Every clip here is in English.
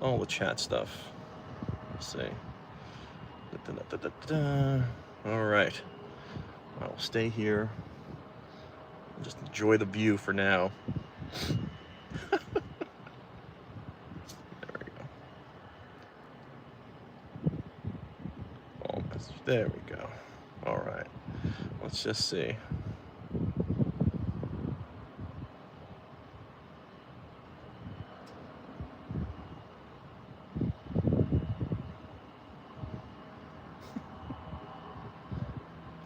all the chat stuff. Let's see. All right. I'll stay here. Just enjoy the view for now. There we go. Almost. There we go. All right. Let's just see.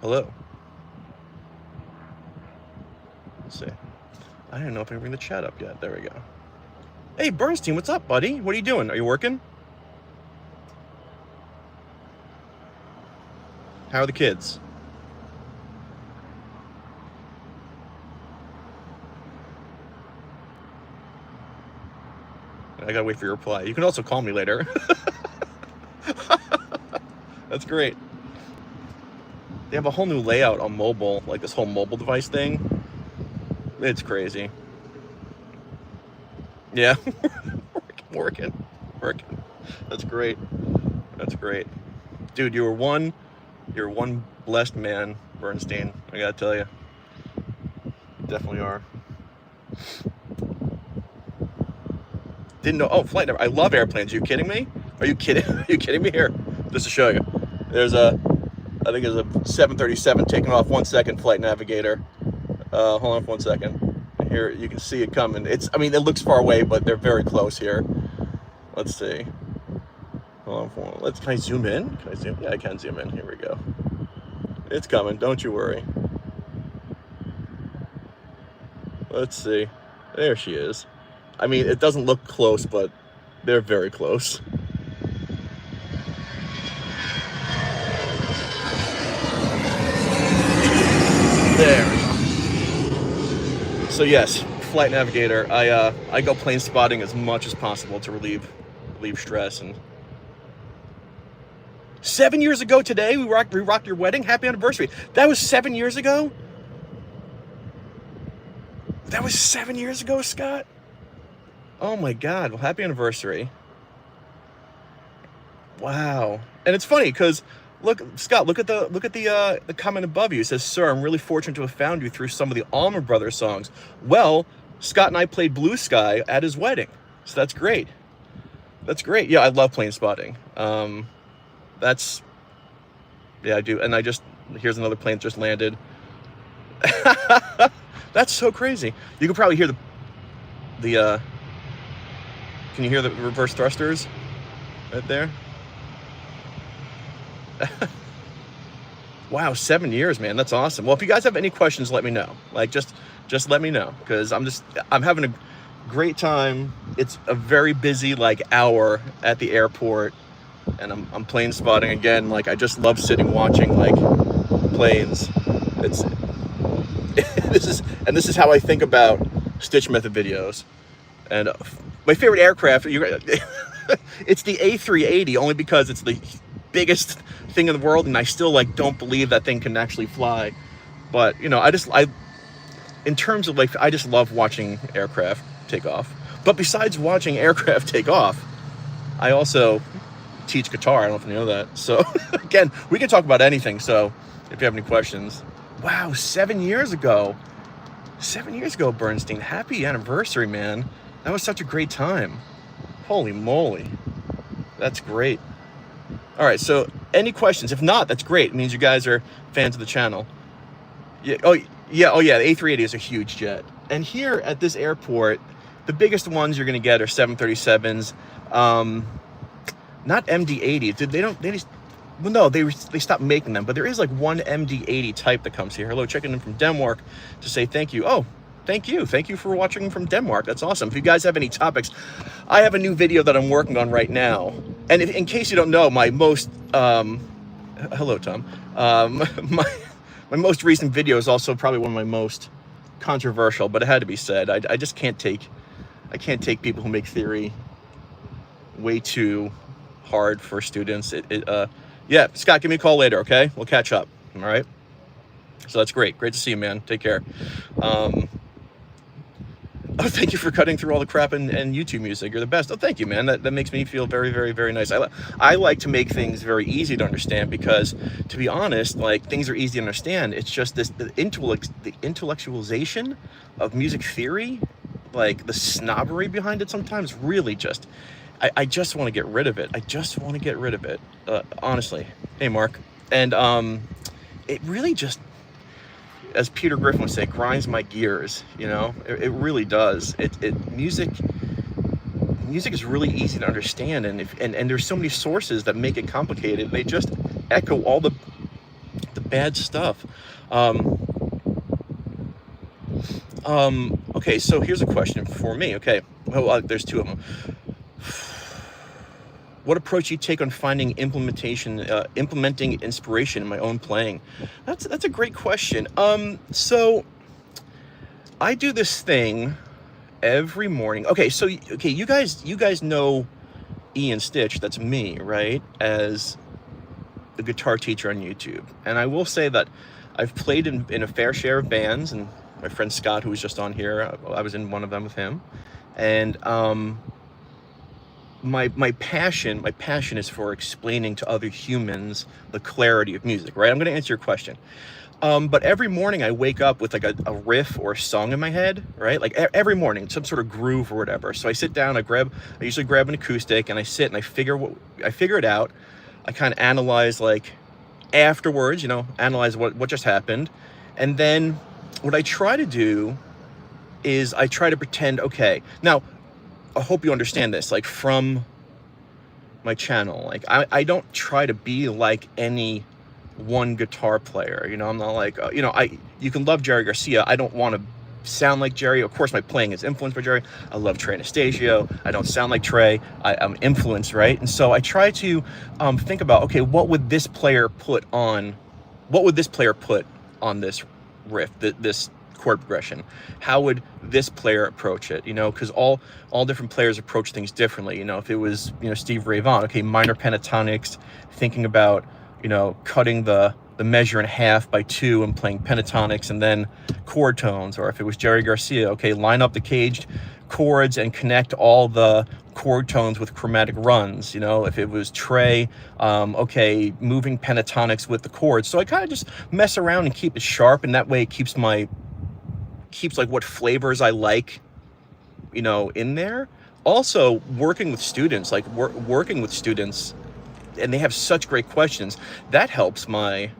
Hello. Let's see. I don't know if I can bring the chat up yet. There we go. Hey, Bernstein, what's up, buddy? What are you doing? Are you working? How are the kids? I gotta wait for your reply. You can also call me later. That's great. They have a whole new layout on mobile, like this whole mobile device thing. It's crazy. Yeah, working. That's great. That's great, dude. You're one blessed man, Bernstein. I gotta tell you, definitely are. Didn't know. Oh, flight number. I love airplanes. Are you kidding me? Are you kidding? Are you kidding me? Here, just to show you. There's a, I think it's a 737 taking off. 1 second, flight navigator. Hold on for 1 second. Here, you can see it coming. I mean, it looks far away, but they're very close here. Let's see. Hold on can I zoom in? Can I zoom? Yeah, I can zoom in. Here we go. It's coming. Don't you worry. Let's see. There she is. I mean, it doesn't look close, but they're very close. There we go. So yes, flight navigator. I go plane spotting as much as possible to relieve stress. And 7 years ago today, we rocked your wedding. Happy anniversary. That was 7 years ago. That was 7 years ago, Scott. Oh my God. Well, happy anniversary. Wow. And it's funny because look, Scott, look at the comment above you. It says, "Sir, I'm really fortunate to have found you through some of the Allman Brothers songs." Well, Scott and I played Blue Sky at his wedding. So that's great. That's great. Yeah, I love plane spotting. Yeah, I do. And here's another plane that just landed. That's so crazy. You can probably hear can you hear the reverse thrusters right there? Wow, 7 years, man. That's awesome. Well, if you guys have any questions, let me know. Like, just let me know, because I'm having a great time. It's a very busy hour at the airport, and I'm plane spotting again. Like, I just love sitting watching planes. This is how I think about StichMethod videos. And my favorite aircraft, it's the A380, only because it's the biggest thing in the world, and I still don't believe that thing can actually fly. But in terms of I just love watching aircraft take off. But besides watching aircraft take off, I also teach guitar. I don't know if you know that. So again, we can talk about anything. So if you have any questions. Wow, 7 years ago. 7 years ago, Bernstein. Happy anniversary, man. That was such a great time. Holy moly. That's great. All right, so any questions? If not, that's great. It means you guys are fans of the channel. Yeah. Oh yeah. The A380 is a huge jet. And here at this airport, the biggest ones you're going to get are 737s. Not MD-80. They stopped making them. But there is one MD-80 type that comes here. Hello, checking in from Denmark to say thank you. Oh, thank you. Thank you for watching from Denmark. That's awesome. If you guys have any topics, I have a new video that I'm working on right now. And in case you don't know, my most hello, Tom. My most recent video is also probably one of my most controversial, but it had to be said. I just can't take people who make theory way too hard for students. Yeah, Scott, give me a call later, okay? We'll catch up. All right. So that's great. Great to see you, man. Take care. Oh, thank you for cutting through all the crap and YouTube music. You're the best. Oh, thank you, man. That makes me feel very, very, very nice. I like to make things very easy to understand because, to be honest, like, things are easy to understand. It's just the intellectualization of music theory, like the snobbery behind it sometimes, really just, I just want to get rid of it. I just want to get rid of it, honestly. Hey, Mark. And it really just, as Peter Griffin would say, grinds my gears. You know, it really does. Music is really easy to understand, and there's so many sources that make it complicated. They just echo all the bad stuff. Okay, so here's a question for me. Okay, well, there's two of them. What approach you take on finding implementing inspiration in my own playing? That's a great question. So I do this thing every morning. Okay, so you guys know Ian Stitch, that's me, right? As the guitar teacher on YouTube. And I will say that I've played in a fair share of bands, and my friend Scott, who was just on here, I was in one of them with him. And my passion is for explaining to other humans the clarity of music, right? I'm going to answer your question. But every morning I wake up with like a riff or a song in my head, right? Like every morning, some sort of groove or whatever. So I sit down, I usually grab an acoustic, and I sit and I figure it out. I kind of analyze, like, afterwards, you know, analyze what just happened. And then what I try to do is I try to pretend, okay, now I hope you understand this, like, from my channel, like, I don't try to be like any one guitar player, you know. I'm not like, you know, you can love Jerry Garcia. I don't want to sound like Jerry. Of course, my playing is influenced by Jerry. I love Trey Anastasio. I don't sound like Trey. I'm influenced, right? And so I try to think about, okay, what would this player put on this riff, this chord progression? How would this player approach it? You know, because all different players approach things differently. You know, if it was, you know, Steve Ray Vaughan, okay, minor pentatonics, thinking about, you know, cutting the measure in half by 2 and playing pentatonics and then chord tones. Or if it was Jerry Garcia, okay, line up the caged chords and connect all the chord tones with chromatic runs. You know, if it was Trey, okay, moving pentatonics with the chords. So I kind of just mess around and keep it sharp, and that way it keeps like what flavors I like, you know, in there. Also, working with students, like working with students, and they have such great questions, that helps my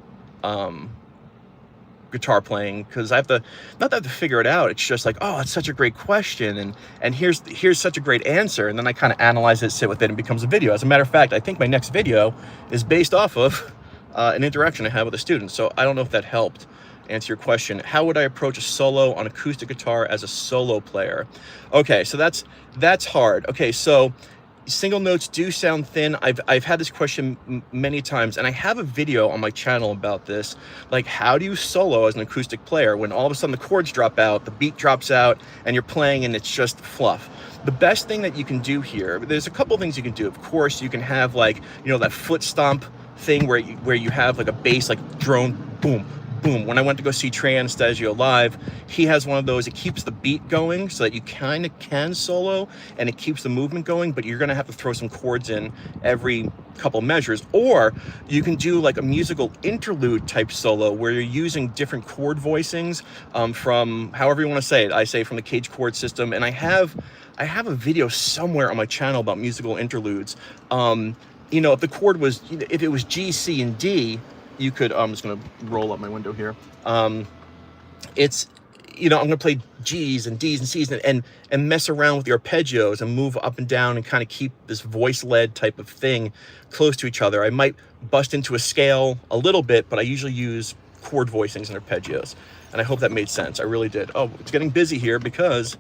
guitar playing, because I have to, not that I have to figure it out, it's just like, oh, it's such a great question, and here's such a great answer, and then I kind of analyze it, sit with it, and it becomes a video. As a matter of fact, I think my next video is based off of an interaction I had with a student. So I don't know if that helped answer your question. How would I approach a solo on acoustic guitar as a solo player? Okay, so that's hard. Okay, so single notes do sound thin. I've had this question many times, and I have a video on my channel about this. Like, how do you solo as an acoustic player when all of a sudden the chords drop out, the beat drops out, and you're playing and it's just fluff? The best thing that you can do here, there's a couple things you can do. Of course, you can have, like, you know, that foot stomp thing where you have like a bass, like drone, boom, boom. When I went to go see Trey Anastasio live, he has one of those. It keeps the beat going so that you kind of can solo, and it keeps the movement going, but you're gonna have to throw some chords in every couple measures. Or you can do like a musical interlude type solo where you're using different chord voicings from however you want to say it. I say from the cage chord system, and I have a video somewhere on my channel about musical interludes. You know, if it was G, C, and D, you could, I'm just going to roll up my window here. It's, you know, I'm going to play G's and D's and C's and mess around with the arpeggios and move up and down and kind of keep this voice-led type of thing close to each other. I might bust into a scale a little bit, but I usually use chord voicings and arpeggios. And I hope that made sense. I really did. Oh, it's getting busy here because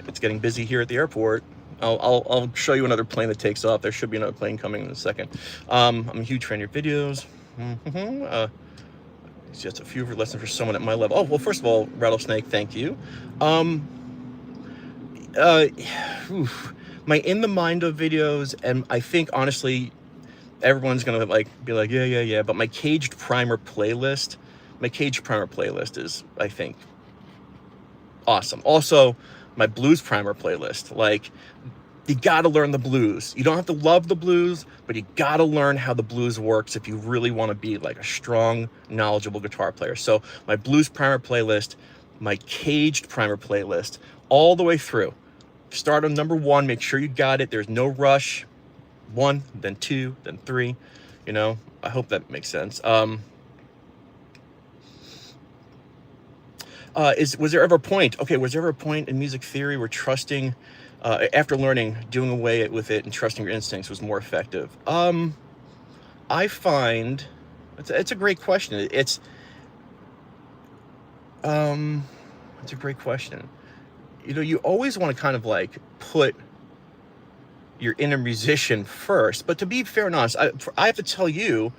it's getting busy here at the airport. I'll show you another plane that takes off. There should be another plane coming in a second. I'm a huge fan of your videos. It's just a few lessons for someone at my level. Oh, well, first of all, Rattlesnake, thank you. My In the Mind of videos, and I think, honestly, everyone's gonna be like, yeah, but my Caged Primer playlist is, I think, awesome. Also, my blues primer playlist. Like, you gotta learn the blues. You don't have to love the blues, but you gotta learn how the blues works if you really want to be like a strong, knowledgeable guitar player. So my blues primer playlist, my caged primer playlist, all the way through. Start on number 1, make sure you got it. There's no rush. 1, then 2, then 3. You know, I hope that makes sense. Was there ever a point? Okay, was there ever a point in music theory where trusting, after learning, doing away with it and trusting your instincts was more effective? I find it's a great question. It's a great question. You know, you always want to kind of like put your inner musician first, but to be fair and honest, I have to tell you,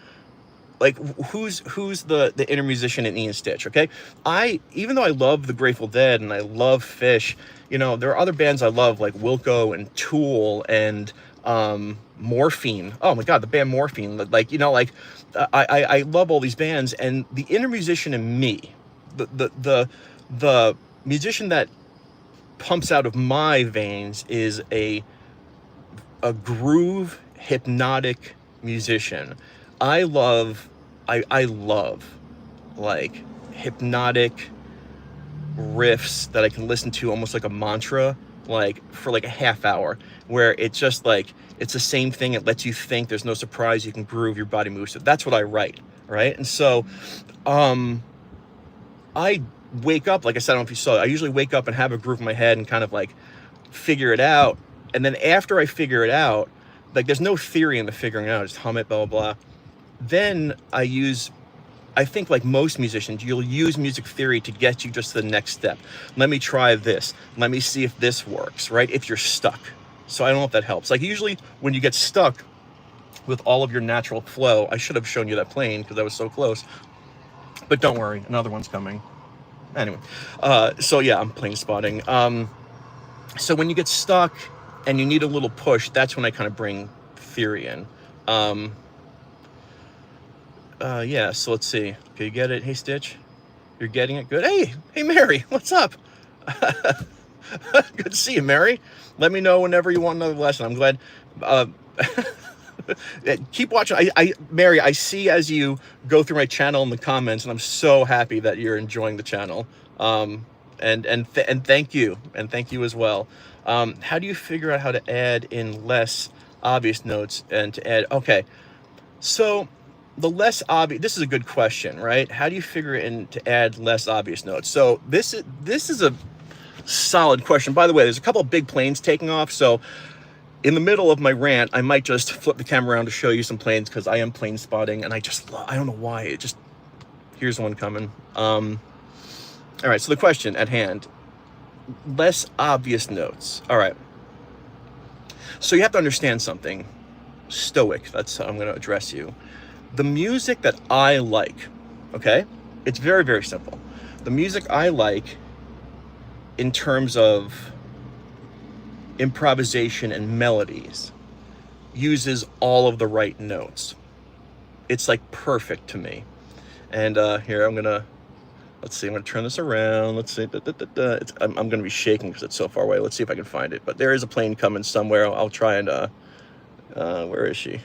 like, who's the inner musician in Ian Stitch, okay? Even though I love the Grateful Dead and I love Phish, you know, there are other bands I love like Wilco and Tool and Morphine. Oh my God, the band Morphine. Like, you know, like I love all these bands, and the inner musician in me, the musician that pumps out of my veins is a groove hypnotic musician. I love like hypnotic riffs that I can listen to almost like a mantra, like for like a half hour, where it's just like, it's the same thing. It lets you think, there's no surprise, you can groove, your body moves. So that's what I write, right? And so I wake up, like I said, I don't know if you saw it, I usually wake up and have a groove in my head and kind of like figure it out. And then after I figure it out, like there's no theory in the figuring it out, just hum it, blah, blah, blah. Then I think like most musicians, you'll use music theory to get you just to the next step. Let me try this. Let me see if this works, right? If you're stuck. So I don't know if that helps. Like usually when you get stuck with all of your natural flow, I should have shown you that plane because I was so close. But don't worry, another one's coming. Anyway, so yeah, I'm plane spotting. So when you get stuck and you need a little push, that's when I kind of bring theory in. Yeah, so let's see. Okay, you get it? Hey, Stitch? You're getting it? Good. Hey, Mary, what's up? Good to see you, Mary. Let me know whenever you want another lesson. I'm glad. Keep watching. Mary, I see as you go through my channel in the comments, and I'm so happy that you're enjoying the channel. And thank you, and thank you as well. How do you figure out how to add in less obvious notes and to add? Okay, so the less obvious. This is a good question, right? How do you figure in to add less obvious notes? So this is a solid question. By the way, there's a couple of big planes taking off, so in the middle of my rant, I might just flip the camera around to show you some planes because I am plane spotting, and I don't know why. Here's one coming. All right, so the question at hand, less obvious notes. All right. So you have to understand something. Stoic, that's how I'm going to address you. The music that I like, okay? It's very, very simple. The music I like in terms of improvisation and melodies uses all of the right notes. It's like perfect to me. And here I'm gonna turn this around. Let's see. I'm gonna be shaking because it's so far away. Let's see if I can find it. But there is a plane coming somewhere. I'll try and where is she?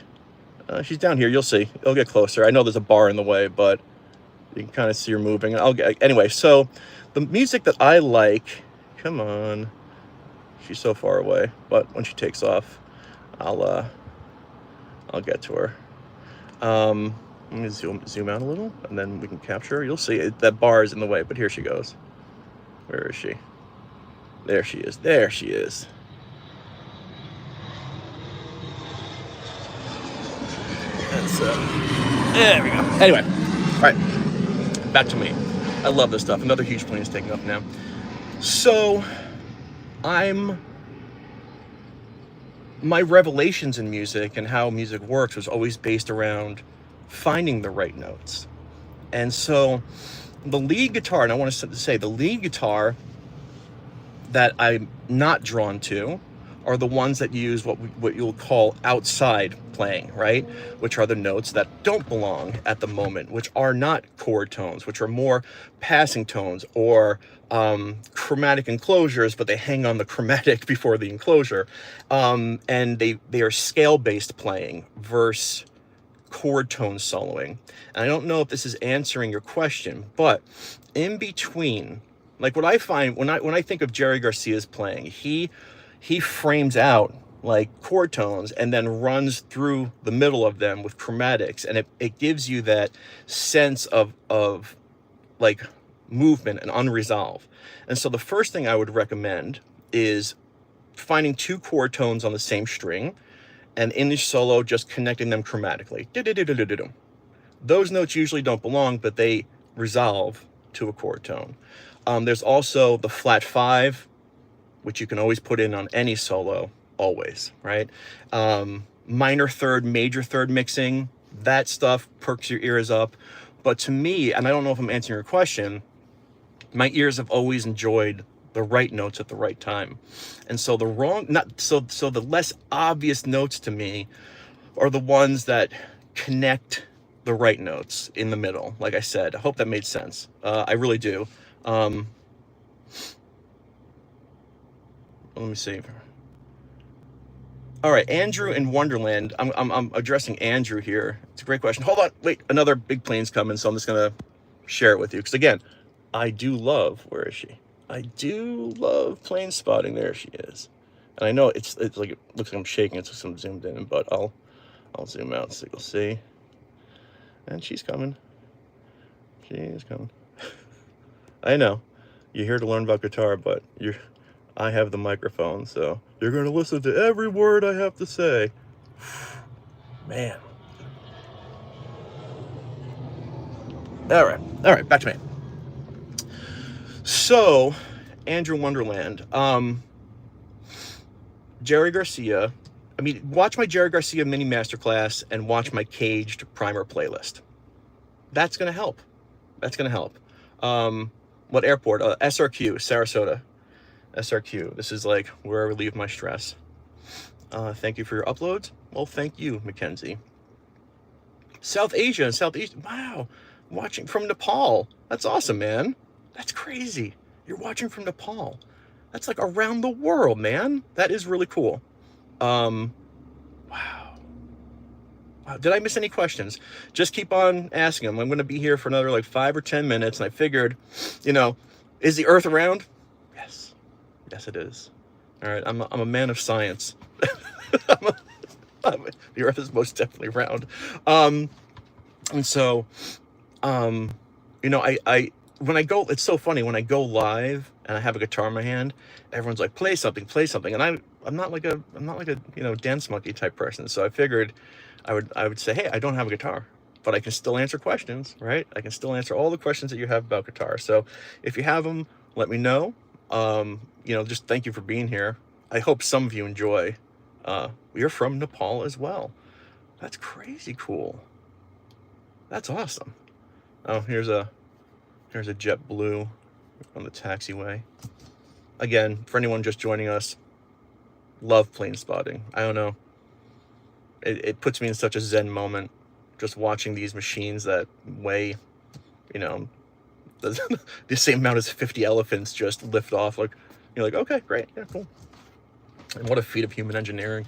She's down here. You'll see. It'll get closer. I know there's a bar in the way, but you can kind of see her moving. Anyway. So the music that I like. Come on. She's so far away, but when she takes off, I'll get to her. Let me zoom out a little, and then we can capture her. You'll see that bar is in the way, but here she goes. Where is she? There she is. There she is. That's there we go. Anyway, all right, back to me. I love this stuff. Another huge plane is taking off now. So my revelations in music and how music works was always based around finding the right notes. And so the lead guitar, and I want to say the lead guitar that I'm not drawn to are the ones that use what you'll call outside playing, right? Which are the notes that don't belong at the moment, which are not chord tones, which are more passing tones or chromatic enclosures, but they hang on the chromatic before the enclosure. And they are scale-based playing versus chord tone soloing. And I don't know if this is answering your question, but in between, like what I find when I think of Jerry Garcia's playing, he frames out like chord tones and then runs through the middle of them with chromatics, and it gives you that sense of like movement and unresolved. And so the first thing I would recommend is finding two chord tones on the same string, and in the solo just connecting them chromatically. Those notes usually don't belong, but they resolve to a chord tone. There's also the flat 5, which you can always put in on any solo, always, right? Minor third, major third mixing, that stuff perks your ears up. But to me, and I don't know if I'm answering your question, my ears have always enjoyed the right notes at the right time. And so the less obvious notes to me are the ones that connect the right notes in the middle. Like I said, I hope that made sense. I really do. Let me see. All right, Andrew in Wonderland. I'm addressing Andrew here. It's a great question. Hold on, wait, another big plane's coming, so I'm just gonna share it with you. Because again, I do love, where is she? I do love plane spotting. There she is. And I know it's like, it looks like I'm shaking it, so I'm zoomed in, but I'll zoom out so you'll see. And she's coming. She is coming. I know you're here to learn about guitar, but I have the microphone, so you're going to listen to every word I have to say. Man. All right, back to me. So, Andrew Wonderland, Jerry Garcia. I mean, watch my Jerry Garcia mini masterclass and watch my Caged primer playlist. That's going to help. That's going to help. What airport? SRQ, Sarasota. SRQ. This is like where I relieve my stress. Thank you for your uploads. Well, thank you, Mackenzie. South Asia and Southeast. Wow. Watching from Nepal. That's awesome, man. That's crazy. You're watching from Nepal. That's like around the world, man. That is really cool. Wow. Did I miss any questions? Just keep on asking them. I'm going to be here for another like 5 or 10 minutes. And I figured, is the earth around? Yes. Yes, it is. All right. I'm a man of science. The earth is most definitely round. And so, when I go, it's so funny when I go live and I have a guitar in my hand, everyone's like, play something. And I'm not like a dance monkey type person. So I figured I would say, hey, I don't have a guitar, but I can still answer questions, right? I can still answer all the questions that you have about guitar. So if you have them, let me know. Just thank you for being here. I hope some of you enjoy. You're from Nepal as well. That's crazy cool. That's awesome. Oh, here's a JetBlue on the taxiway. Again, for anyone just joining us, love plane spotting. I don't know. It puts me in such a zen moment just watching these machines that weigh, the same amount as 50 elephants just lift off. Like, you're like, okay, great, yeah, cool. And what a feat of human engineering.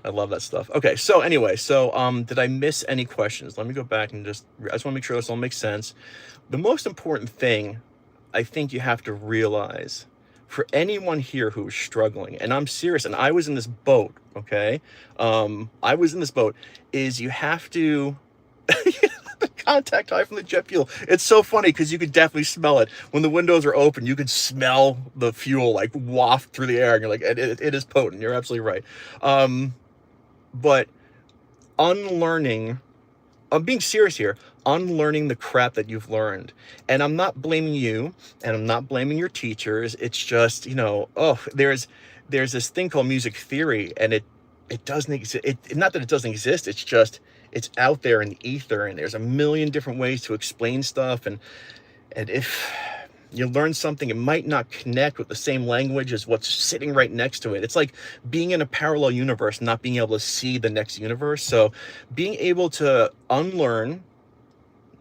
I love that stuff. Okay, so anyway, did I miss any questions? Let me go back and I just want to make sure this all makes sense. The most important thing I think you have to realize for anyone here who is struggling, and I'm serious, and I was in this boat, okay? I was in this boat, is you have to the contact high from the jet fuel. It's so funny because you could definitely smell it. When the windows are open, you could smell the fuel like waft through the air, and you're like, it is potent. You're absolutely right. But unlearning, I'm being serious here, unlearning the crap that you've learned. And I'm not blaming you, and I'm not blaming your teachers. It's just, there's this thing called music theory, and it doesn't exist. Not that it doesn't exist, it's just, it's out there in the ether, and there's a million different ways to explain stuff. And if You learn something, it might not connect with the same language as what's sitting right next to it. It's like being in a parallel universe, not being able to see the next universe. So being able to unlearn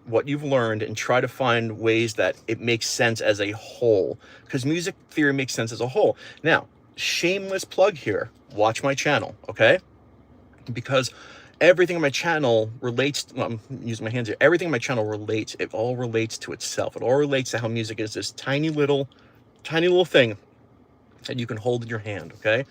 what you've learned and try to find ways that it makes sense as a whole, because music theory makes sense as a whole. Now, shameless plug here, watch my channel, okay? Because everything on my channel relates, well, I'm using my hands here, everything on my channel relates, it all relates to itself. It all relates to how music is this tiny little thing that you can hold in your hand, okay?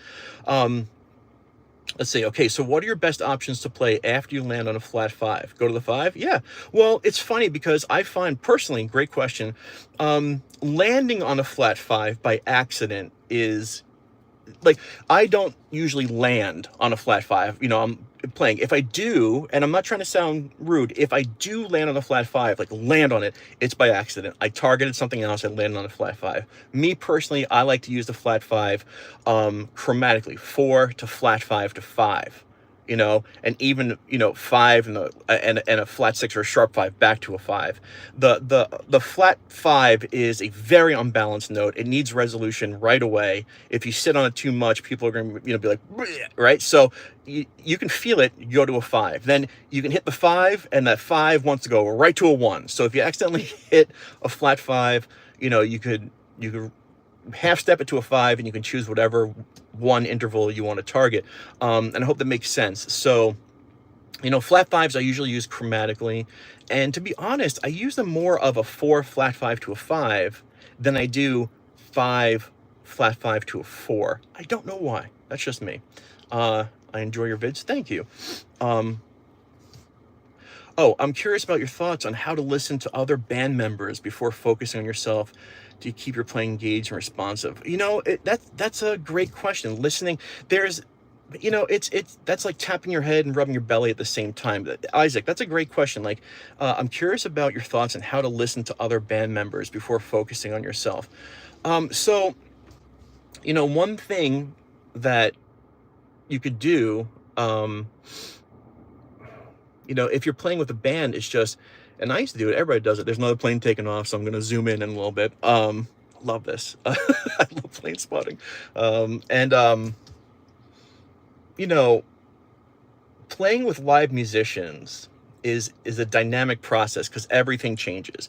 Let's see, okay, so what are your best options to play after you land on a flat 5? Go to the 5? Yeah, well, it's funny because I find personally, great question, landing on a flat 5 by accident is, like, I don't usually land on a flat 5, you know, I'm playing. If I do, and I'm not trying to sound rude, if I do land on a flat 5, like land on it, it's by accident. I targeted something else and landed on a flat 5. Me personally, I like to use the flat 5 chromatically, 4 to flat 5 to 5. You know, and even, you know, 5 and a flat 6 or a sharp 5 back to a 5. The flat 5 is a very unbalanced note. It needs resolution right away. If you sit on it too much, people are going to, you know, be like, right? So you can feel it, you go to a 5. Then you can hit the 5, and that 5 wants to go right to a 1. So if you accidentally hit a flat 5, you know, you could half step it to a 5, and you can choose whatever one interval you want to target. And I hope that makes sense. So, you know, flat 5s I usually use chromatically, and to be honest, I use them more of a 4 flat 5 to a 5 than I do 5 flat 5 to a 4. I don't know why. That's just me. I enjoy your vids. Thank you. Oh, I'm curious about your thoughts on how to listen to other band members before focusing on yourself to keep your playing engaged and responsive. You know, that's a great question. Listening, there's, you know, that's like tapping your head and rubbing your belly at the same time. Isaac, that's a great question. Like, I'm curious about your thoughts on how to listen to other band members before focusing on yourself. So, you know, one thing that you could do, you know, if you're playing with a band, it's just, and I used to do it, everybody does it. There's another plane taking off, so I'm going to zoom in a little bit. Love this. I love plane spotting. You know, playing with live musicians is a dynamic process because everything changes.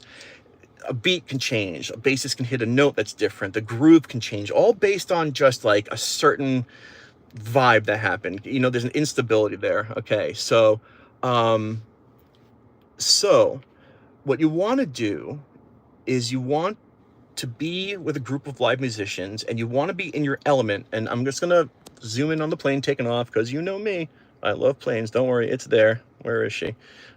A beat can change, a bassist can hit a note that's different, the groove can change, all based on just like a certain vibe that happened. You know, there's an instability there. Okay, so what you want to do is you want to be with a group of live musicians, and you want to be in your element. And I'm just gonna zoom in on the plane taking off because you know me, I love planes. Don't worry, it's there. Where is she?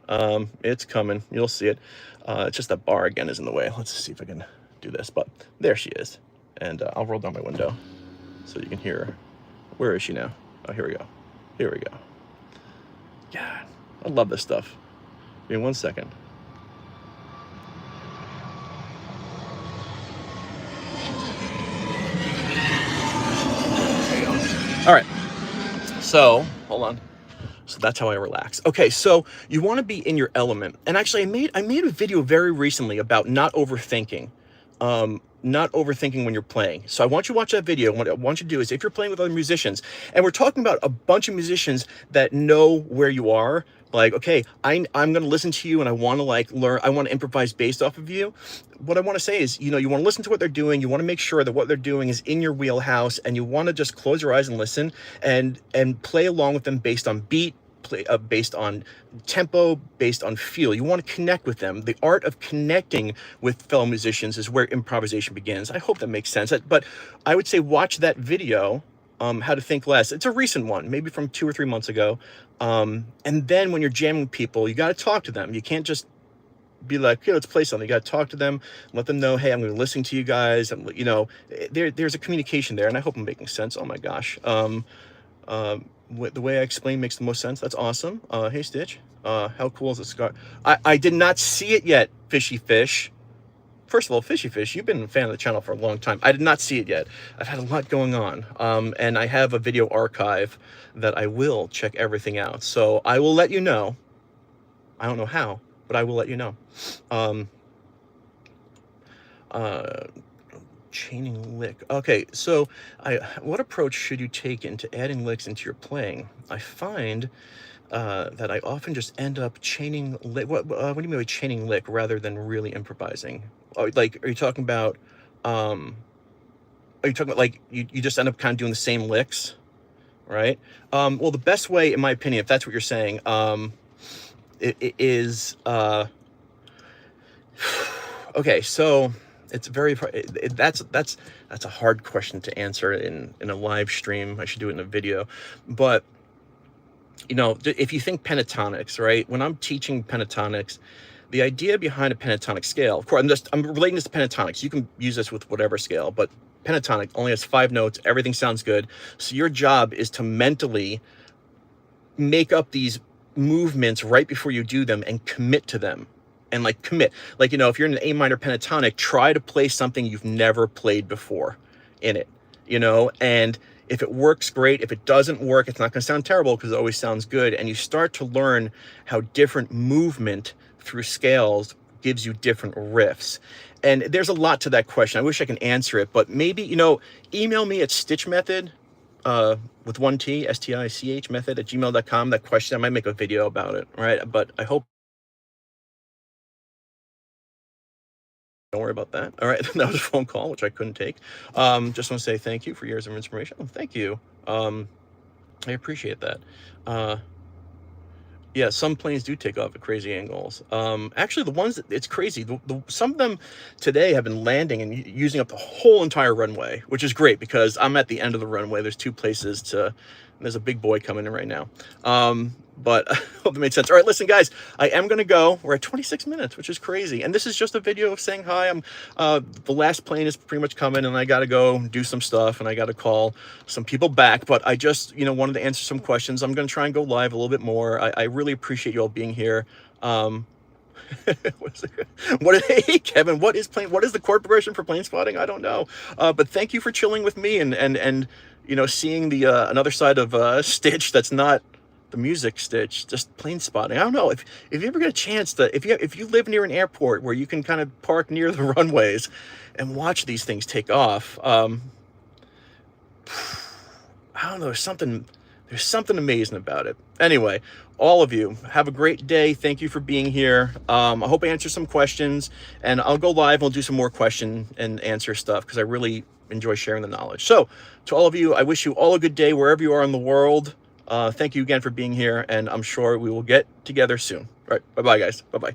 It's coming. You'll see it. It's just that bar again is in the way. Let's see if I can do this. But there she is. And I'll roll down my window so you can hear her. Where is she now? Oh, here we go. Here we go. God, I love this stuff. Give me 1 second. All right, so hold on. So that's how I relax. Okay, so you want to be in your element. And actually, I made a video very recently about not overthinking. Not overthinking when you're playing. So I want you to watch that video. What I want you to do is, if you're playing with other musicians, and we're talking about a bunch of musicians that know where you are, like, okay, I'm going to listen to you and I want to like learn, I want to improvise based off of you. What I want to say is, you know, you want to listen to what they're doing. You want to make sure that what they're doing is in your wheelhouse, and you want to just close your eyes and listen and play along with them based on beat, based on tempo, based on feel. You want to connect with them. The art of connecting with fellow musicians is where improvisation begins. I hope that makes sense. But I would say watch that video, How to Think Less. It's a recent one, maybe from 2 or 3 months ago. And then when you're jamming with people, you got to talk to them. You can't just be like, okay, let's play something. You got to talk to them, let them know, hey, I'm going to listen to you guys. And, you know, there's a communication there, and I hope I'm making sense. Oh my gosh. The way I explain makes the most sense. That's awesome. Hey, Stitch. How cool is this scar? I did not see it yet, Fishy Fish. First of all, Fishy Fish, you've been a fan of the channel for a long time. I did not see it yet. I've had a lot going on. And I have a video archive that I will check everything out. So I will let you know. I don't know how, but I will let you know. Chaining lick. Okay, so what approach should you take into adding licks into your playing? I find that I often just end up chaining lick. What do you mean by chaining lick rather than really improvising? Oh, like, are you talking about like you just end up kind of doing the same licks, right? Well, the best way, in my opinion, if that's what you're saying, it is okay. So it's very that's a hard question to answer in a live stream. I should do it in a video, but you know, if you think pentatonics, right? When I'm teaching pentatonics, the idea behind a pentatonic scale, of course, I'm relating this to pentatonics. You can use this with whatever scale, but pentatonic only has 5 notes. Everything sounds good. So your job is to mentally make up these movements right before you do them and commit to them. And like commit, like, you know, if you're in an A minor pentatonic, try to play something you've never played before in it, you know, and if it works, great. If it doesn't work, it's not going to sound terrible because it always sounds good. And you start to learn how different movement through scales gives you different riffs. And there's a lot to that question. I wish I can answer it, but maybe, you know, email me at StichMethod, with 1 T, STICH method at gmail.com. That question, I might make a video about it, right? But I hope. Don't worry about that. All right, that was a phone call, which I couldn't take. Just want to say thank you for years of inspiration. Oh, thank you. I appreciate that. Yeah, some planes do take off at crazy angles. Actually, the ones that it's crazy. Some of them today have been landing and using up the whole entire runway, which is great because I'm at the end of the runway. There's 2 places to. There's a big boy coming in right now. But I hope it made sense. All right, listen, guys, I am going to go. We're at 26 minutes, which is crazy. And this is just a video of saying hi. The last plane is pretty much coming, and I got to go do some stuff, and I got to call some people back. But I just, you know, wanted to answer some questions. I'm going to try and go live a little bit more. I really appreciate you all being here. Hey, Kevin, what is the chord progression for plane spotting? I don't know. But thank you for chilling with me and you know, seeing the another side of Stitch that's not the music Stitch, just plane spotting. I don't know if you ever get a chance to, if you live near an airport where you can kind of park near the runways and watch these things take off. I don't know, there's something amazing about it. Anyway, all of you have a great day. Thank you for being here. I hope I answered some questions, and I'll go live and we'll do some more question and answer stuff because I really enjoy sharing the knowledge. So to all of you, I wish you all a good day wherever you are in the world. Thank you again for being here, and I'm sure we will get together soon. All right, bye-bye, guys. Bye-bye.